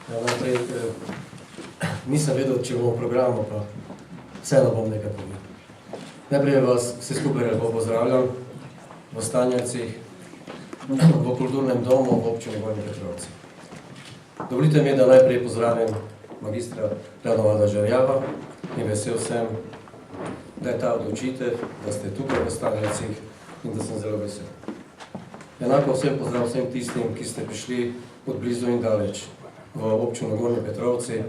Najprej, nisem vedel, če bomo v programu, pa vseeno bom nekaj povedal. Najprej vas vse skupaj lepo pozdravljam v Stanjevcih, v kulturnem domu v občini Gornji Petrovci. Dovolite mi, da najprej pozdravim magistra Radomira Žerjava in vesel sem, da je ta odločitev, da ste tukaj v Stanjevcih in da sem zelo vesel. Enako vsem pozdrav vsem tistim, ki ste prišli od blizu in daleč v občino Gornji Petrovci,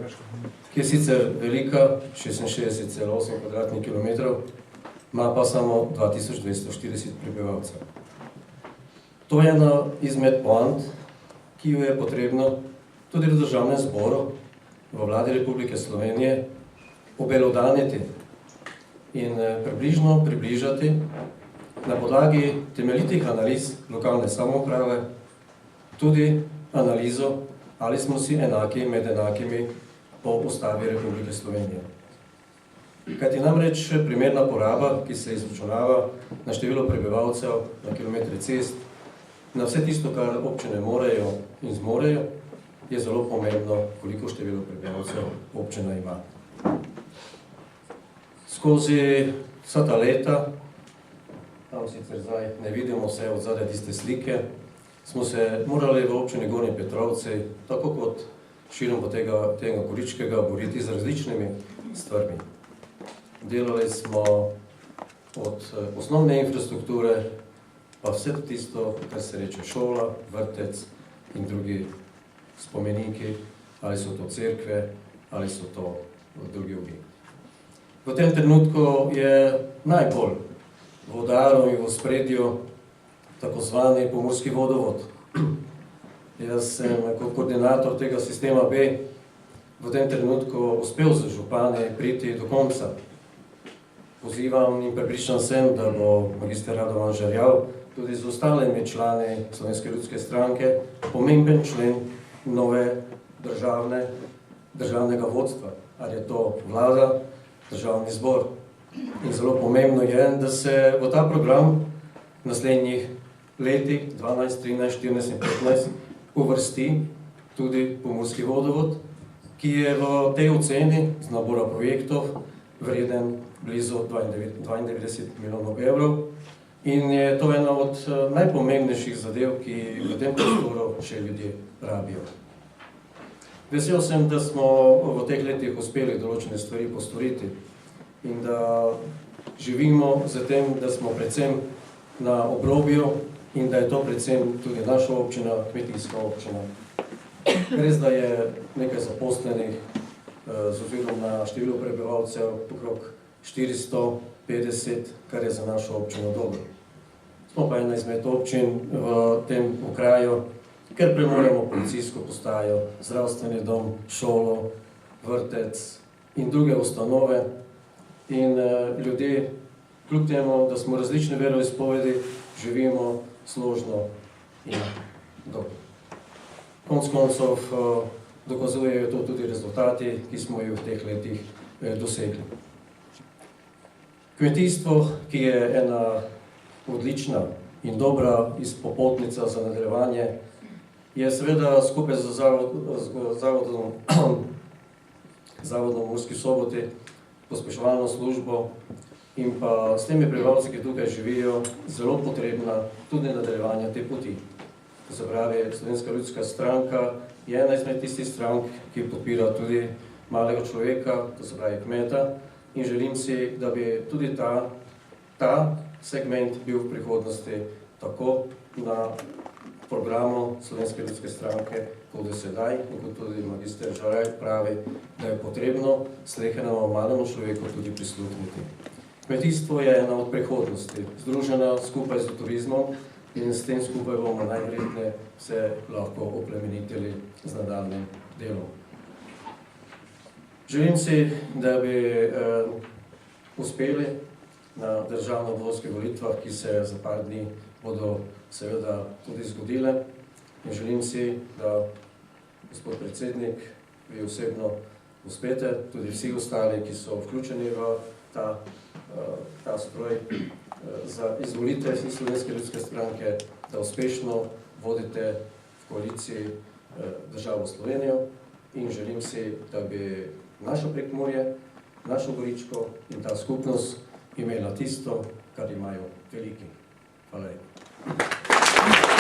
ki je sicer velika, 66,8 kvadratnih kilometrov, ima pa samo 2240 prebivalcev. To je ena izmed poant, ki jo je potrebno tudi v Državnem zboru, v Vladi Republike Slovenije obelodaniti in približati na podlagi temeljitih analiz lokalne samouprave tudi analizo, ali smo si enaki med enakimi po Ustavi Republike Slovenije. Kajti namreč primerna poraba, ki se izračunava na število prebivalcev, na kilometre cest, na vse tisto, kar občine morejo in zmorejo, je zelo pomembno, koliko število prebivalcev občina ima. Skozi vsa ta leta, tam sicer zdaj ne vidimo vse od zadaj tiste slike, smo se morali v občini Gornji Petrovci, tako kot širom tega Goričkega, boriti z različnimi stvarmi. Delali smo od osnovne infrastrukture, pa vse tisto, kar se reče šola, vrtec in drugi spomeniki, ali so to cerkve, ali so to drugi objekti. V tem trenutku je najbolj v udaru in v ospredju tako zvani pomurski vodovod. Jaz sem kot koordinator tega sistema B v tem trenutku uspel z župani priti do konca. Pozivam in prepričan sem, da bo magister Radovan Žerjav tudi z ostalimi člani Slovenske ljudske stranke pomemben člen nove državnega vodstva. Ali je to vlada, državni zbor. In zelo pomembno je, da se v ta program v naslednjih letih 12, 13, 14 in 15 uvrsti tudi pomurski vodovod, ki je v tej oceni z nabora projektov vreden blizu 92 milijonov evrov in je to ena od najpomembnejših zadev, ki v tem prostoru še ljudje rabijo. Vesel sem, da smo v teh letih uspeli določene stvari postoriti in da živimo za tem, da smo predvsem na obrobju in da je to predvsem tudi naša občina, kmetijska občina. Res, da je nekaj zaposlenih z ozirom na število prebivalcev okrog 450, kar je za našo občino dobro. Smo pa ena izmed občin v tem okraju, ker premoremo policijsko postajo, zdravstveni dom, šolo, vrtec in druge ustanove in ljudje, kljub temu, da smo različne veroizpovedi, živimo složno in dobro. Konec koncev dokazujejo to tudi rezultati, ki smo jih v teh letih dosegli. Kmetijstvo, ki je ena odlična in dobra popotnica za nadaljevanje, je seveda skupaj z Zavodom v Murski Soboti, pospeševalno službo in pa s temi prebivalci, ki tukaj živijo, zelo potrebna tudi nadaljevanje te poti. To se pravi, Slovenska ljudska stranka je ena izmed tistih strank, ki podpira tudi malega človeka, to se pravi kmeta, in želim si, da bi tudi ta segment bil v prihodnosti tako na programu Slovenske ljudske stranke, kot je sedaj in kot tudi magister Žerjav pravi, da je potrebno slehernemu malemu človeku tudi prisluhniti. Kmetijstvo je ena od prihodnosti, združena skupaj z turizmom in s tem skupaj bomo najverjetneje se lahko oplemenitili z nadaljnjim delom. Želim si, da bi uspeli na državno-zborskih volitvah, ki se za par dni bodo seveda tudi zgodile. In želim si, da gospod predsednik, vi osebno uspete, tudi vsi ostali, ki so vključeni v ta stroj za izvolitev Slovenske ljudske stranke, da uspešno vodite v koaliciji državo Slovenijo in želim si, da bi našo Prekmurje, našo Goričko in ta skupnost imela tisto, kar imajo veliki. Hvala lepa.